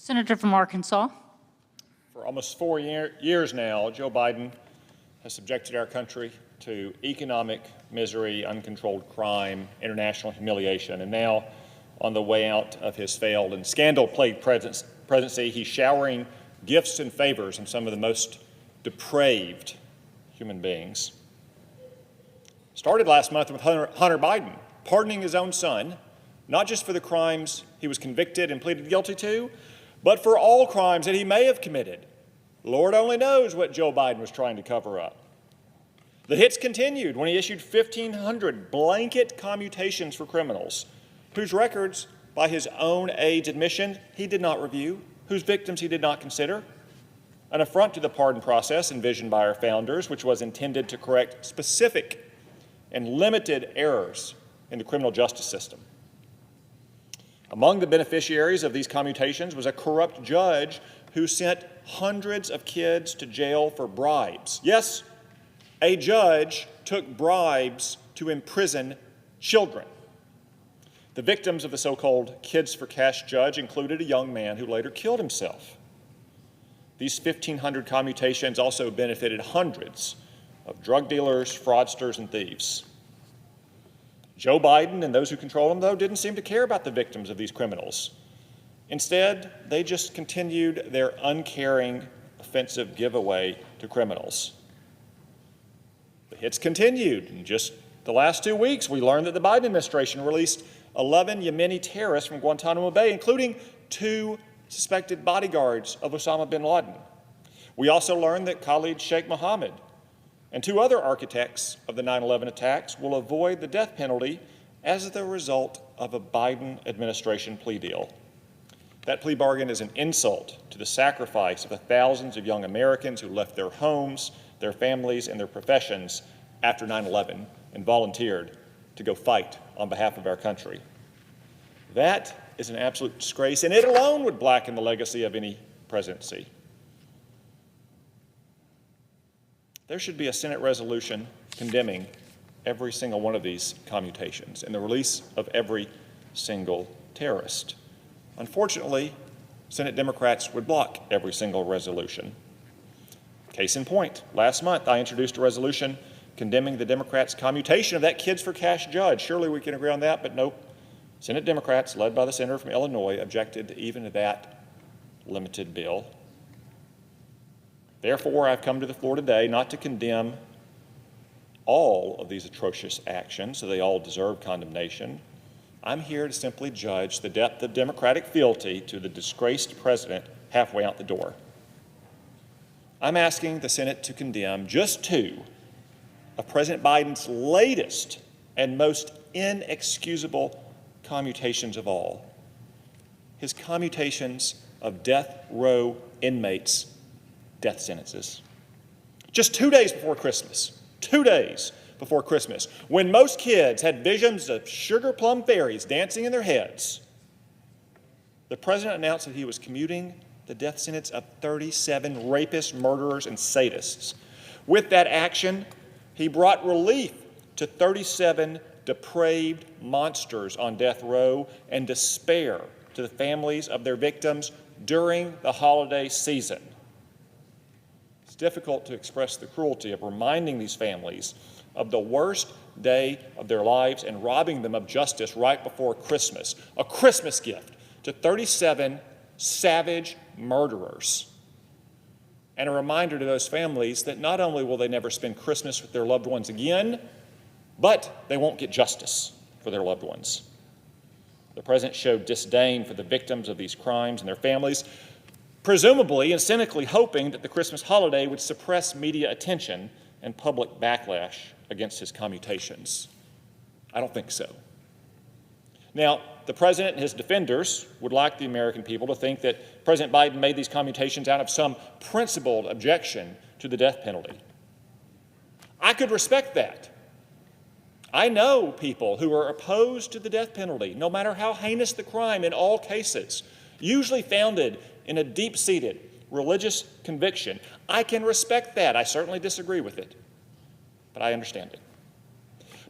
Senator from Arkansas. For almost 4 years now, Joe Biden has subjected our country to economic misery, uncontrolled crime, international humiliation, and now, on the way out of his failed and scandal-plagued presidency, he's showering gifts and favors on some of the most depraved human beings. Started last month with Hunter Biden pardoning his own son, not just for the crimes he was convicted and pleaded guilty to, but for all crimes that he may have committed. Lord only knows what Joe Biden was trying to cover up. The hits continued when he issued 1,500 blanket commutations for criminals whose records, by his own aide's admission, he did not review, whose victims he did not consider. An affront to the pardon process envisioned by our founders, which was intended to correct specific and limited errors in the criminal justice system. Among the beneficiaries of these commutations was a corrupt judge who sent hundreds of kids to jail for bribes. Yes, a judge took bribes to imprison children. The victims of the so-called kids for cash judge included a young man who later killed himself. These 1,500 commutations also benefited hundreds of drug dealers, fraudsters, and thieves. Joe Biden and those who control him, though, didn't seem to care about the victims of these criminals. Instead, they just continued their uncaring, offensive giveaway to criminals. The hits continued. In just the last 2 weeks, we learned that the Biden administration released 11 Yemeni terrorists from Guantanamo Bay, including 2 suspected bodyguards of Osama bin Laden. We also learned that Khalid Sheikh Mohammed and 2 other architects of the 9/11 attacks will avoid the death penalty as the result of a Biden administration plea deal. That plea bargain is an insult to the sacrifice of the thousands of young Americans who left their homes, their families, and their professions after 9/11 and volunteered to go fight on behalf of our country. That is an absolute disgrace, and it alone would blacken the legacy of any presidency. There should be a Senate resolution condemning every single one of these commutations and the release of every single terrorist. Unfortunately, Senate Democrats would block every single resolution. Case in point, last month I introduced a resolution condemning the Democrats' commutation of that kids for cash judge. Surely we can agree on that, but nope. Senate Democrats, led by the senator from Illinois, objected even to that limited bill. Therefore, I've come to the floor today not to condemn all of these atrocious actions, so they all deserve condemnation. I'm here to simply judge the depth of Democratic fealty to the disgraced president halfway out the door. I'm asking the Senate to condemn just 2 of President Biden's latest and most inexcusable commutations of all. His commutations of death row inmates' death sentences. Just 2 days before Christmas, 2 days before Christmas, when most kids had visions of sugar plum fairies dancing in their heads, the president announced that he was commuting the death sentence of 37 rapists, murderers, and sadists. With that action, he brought relief to 37 depraved monsters on death row and despair to the families of their victims during the holiday season. It's difficult to express the cruelty of reminding these families of the worst day of their lives and robbing them of justice right before Christmas, a Christmas gift to 37 savage murderers. And a reminder to those families that not only will they never spend Christmas with their loved ones again, but they won't get justice for their loved ones. The president showed disdain for the victims of these crimes and their families, presumably and cynically hoping that the Christmas holiday would suppress media attention and public backlash against his commutations. I don't think so. Now, the president and his defenders would like the American people to think that President Biden made these commutations out of some principled objection to the death penalty. I could respect that. I know people who are opposed to the death penalty, no matter how heinous the crime in all cases, usually founded in a deep-seated religious conviction. I can respect that. I certainly disagree with it, but I understand it.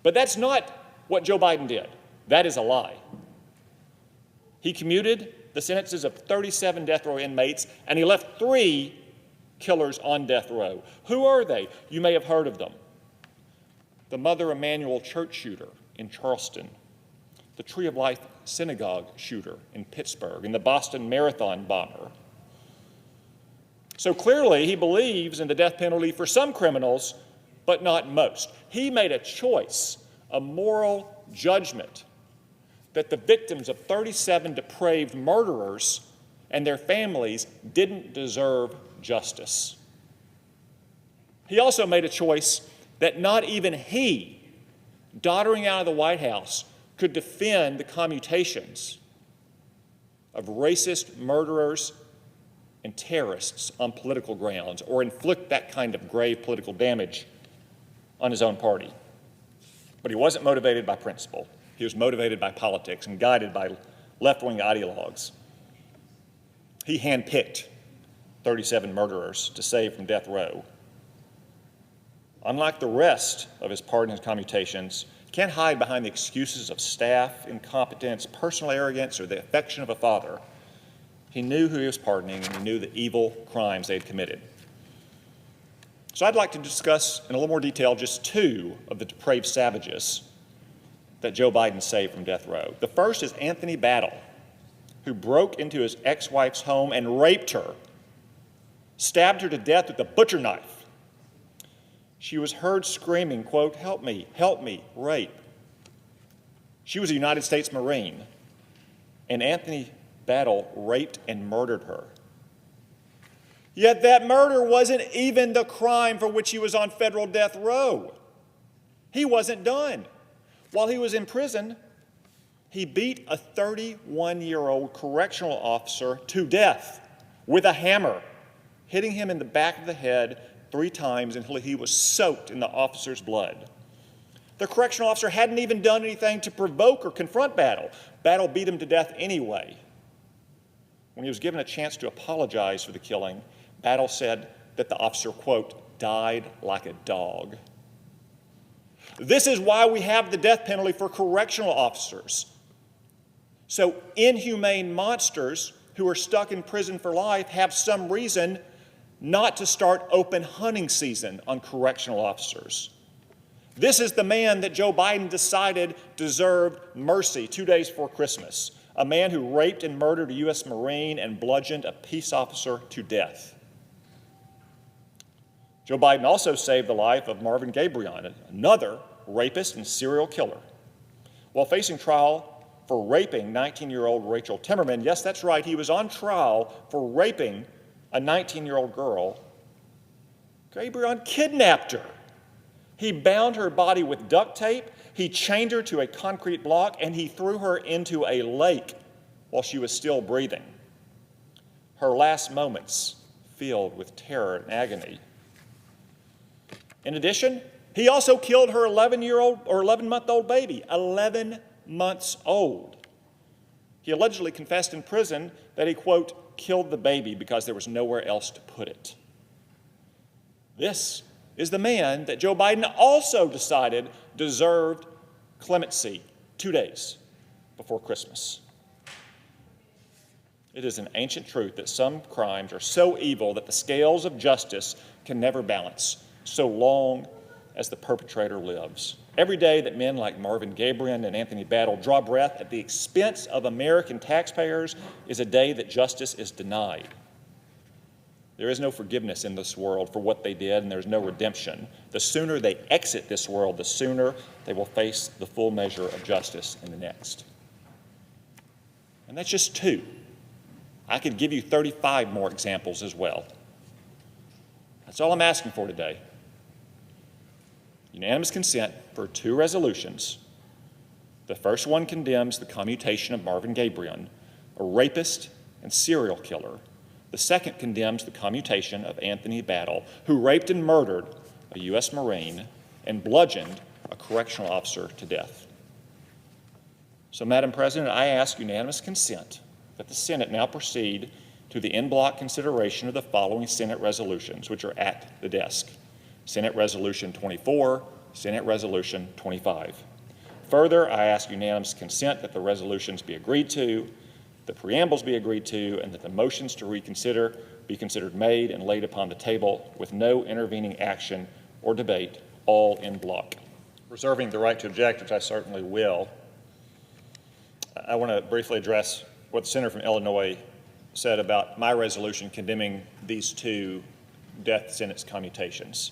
But that's not what Joe Biden did. That is a lie. He commuted the sentences of 37 death row inmates, and he left 3 killers on death row. Who are they? You may have heard of them. The Mother Emanuel church shooter in Charleston, the Tree of Life synagogue shooter in Pittsburgh, and the Boston Marathon bomber. So clearly he believes in the death penalty for some criminals, but not most. He made a choice, a moral judgment, that the victims of 37 depraved murderers and their families didn't deserve justice. He also made a choice that not even he, doddering out of the White House, could defend the commutations of racist murderers and terrorists on political grounds or inflict that kind of grave political damage on his own party. But he wasn't motivated by principle. He was motivated by politics and guided by left-wing ideologues. He handpicked 37 murderers to save from death row. Unlike the rest of his pardon and commutations, he can't hide behind the excuses of staff incompetence, personal arrogance, or the affection of a father. He knew who he was pardoning, and he knew the evil crimes they had committed. So I'd like to discuss in a little more detail just 2 of the depraved savages that Joe Biden saved from death row. The first is Anthony Battle, who broke into his ex-wife's home and raped her, stabbed her to death with a butcher knife. She was heard screaming, quote, help me, rape. She was a United States Marine, and Anthony Battle raped and murdered her. Yet that murder wasn't even the crime for which he was on federal death row. He wasn't done. While he was in prison, he beat a 31-year-old correctional officer to death with a hammer, hitting him in the back of the head 3 times until he was soaked in the officer's blood. The correctional officer hadn't even done anything to provoke or confront Battle. Battle beat him to death anyway. When he was given a chance to apologize for the killing, Battle said that the officer, quote, died like a dog. This is why we have the death penalty for correctional officers. So inhumane monsters who are stuck in prison for life have some reason not to start open hunting season on correctional officers. This is the man that Joe Biden decided deserved mercy 2 days before Christmas, a man who raped and murdered a U.S. Marine and bludgeoned a peace officer to death. Joe Biden also saved the life of Marvin Gabrion, another rapist and serial killer. While facing trial for raping 19-year-old Rachel Timmerman, yes, that's right, he was on trial for raping a 19-year-old girl, Gabrion kidnapped her. He bound her body with duct tape, he chained her to a concrete block, and he threw her into a lake while she was still breathing. Her last moments filled with terror and agony. In addition, he also killed her 11-month-old baby, 11 months old. He allegedly confessed in prison that he, quote, killed the baby because there was nowhere else to put it. This is the man that Joe Biden also decided deserved clemency 2 days before Christmas. It is an ancient truth that some crimes are so evil that the scales of justice can never balance, so long as the perpetrator lives. Every day that men like Marvin Gabrion and Anthony Battle draw breath at the expense of American taxpayers is a day that justice is denied. There is no forgiveness in this world for what they did, and there's no redemption. The sooner they exit this world, the sooner they will face the full measure of justice in the next. And that's just 2. I could give you 35 more examples as well. That's all I'm asking for today. Unanimous consent for 2 resolutions. The first one condemns the commutation of Marvin Gabrion, a rapist and serial killer. The second condemns the commutation of Anthony Battle, who raped and murdered a U.S. Marine and bludgeoned a correctional officer to death. So, Madam President, I ask unanimous consent that the Senate now proceed to the en bloc consideration of the following Senate resolutions, which are at the desk. Senate Resolution 24, Senate Resolution 25. Further, I ask unanimous consent that the resolutions be agreed to the preambles be agreed to, and that the motions to reconsider be considered made and laid upon the table with no intervening action or debate, all in block. Reserving the right to object, which I certainly will, I want to briefly address what the senator from Illinois said about my resolution condemning these two death sentence commutations.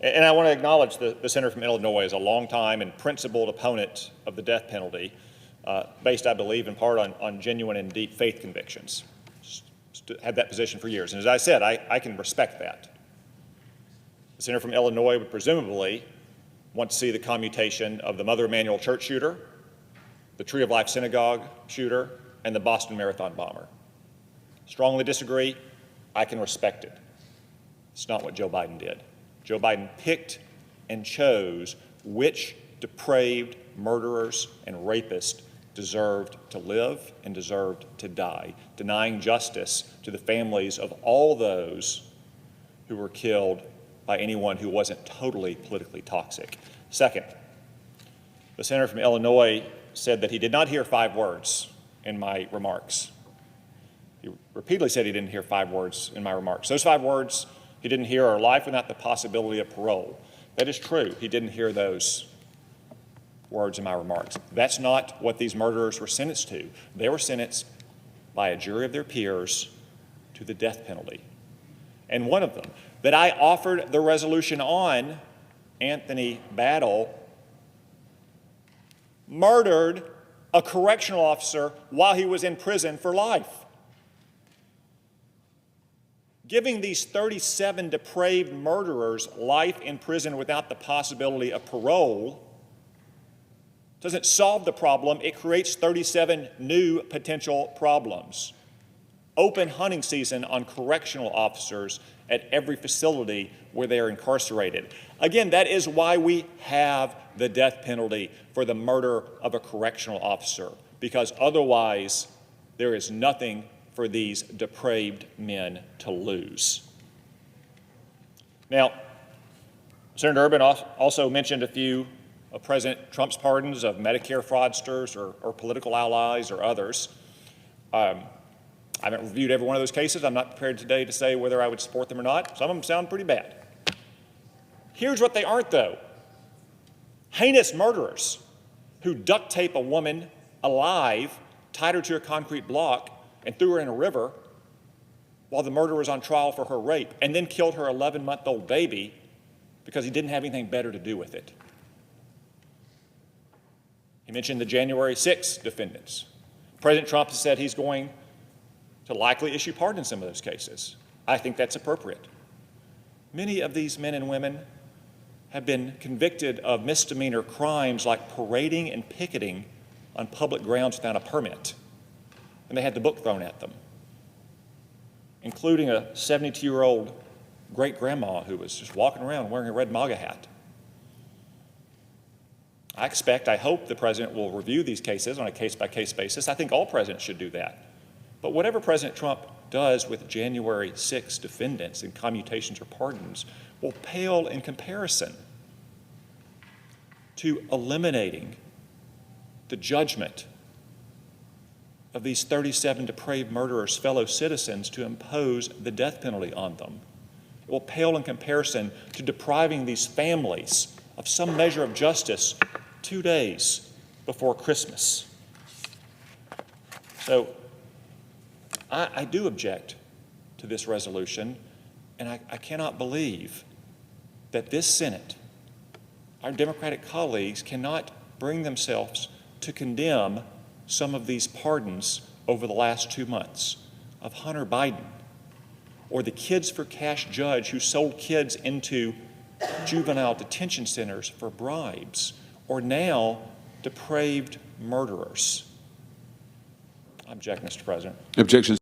And I want to acknowledge the senator from Illinois as a longtime and principled opponent of the death penalty, based, I believe, in part on genuine and deep faith convictions. Had that position for years. And as I said, I can respect that. The senator from Illinois would presumably want to see the commutation of the Mother Emanuel Church shooter, the Tree of Life Synagogue shooter, and the Boston Marathon bomber. Strongly disagree. I can respect it. It's not what Joe Biden did. Joe Biden picked and chose which depraved murderers and rapists deserved to live and deserved to die, denying justice to the families of all those who were killed by anyone who wasn't totally politically toxic. Second, the senator from Illinois said that he did not hear 5 words in my remarks. He repeatedly said he didn't hear 5 words in my remarks. Those 5 words he didn't hear are life without the possibility of parole. That is true. He didn't hear those words in my remarks. That's not what these murderers were sentenced to. They were sentenced by a jury of their peers to the death penalty. And one of them, that I offered the resolution on, Anthony Battle, murdered a correctional officer while he was in prison for life. Giving these 37 depraved murderers life in prison without the possibility of parole doesn't solve the problem. It creates 37 new potential problems. Open hunting season on correctional officers at every facility where they are incarcerated. Again, that is why we have the death penalty for the murder of a correctional officer, because otherwise there is nothing for these depraved men to lose. Now, Senator Urban also mentioned a few of President Trump's pardons of Medicare fraudsters or political allies or others. I haven't reviewed every one of those cases. I'm not prepared today to say whether I would support them or not. Some of them sound pretty bad. Here's what they aren't, though. Heinous murderers who duct tape a woman alive, tied her to a concrete block, and threw her in a river while the murderer was on trial for her rape, and then killed her 11-month-old baby because he didn't have anything better to do with it. He mentioned the January 6th defendants. President Trump has said he's going to likely issue pardons in some of those cases. I think that's appropriate. Many of these men and women have been convicted of misdemeanor crimes like parading and picketing on public grounds without a permit, and they had the book thrown at them, including a 72-year-old great-grandma who was just walking around wearing a red MAGA hat. I hope the president will review these cases on a case-by-case basis. I think all presidents should do that. But whatever President Trump does with January 6 defendants in commutations or pardons will pale in comparison to eliminating the judgment of these 37 depraved murderers, fellow citizens, to impose the death penalty on them. It will pale in comparison to depriving these families of some measure of justice 2 days before Christmas. So I do object to this resolution, and I cannot believe that this Senate, our Democratic colleagues, cannot bring themselves to condemn some of these pardons over the last 2 months of Hunter Biden, or the Kids for Cash judge who sold kids into juvenile detention centers for bribes, or now depraved murderers. I object, Mr. President. Objection.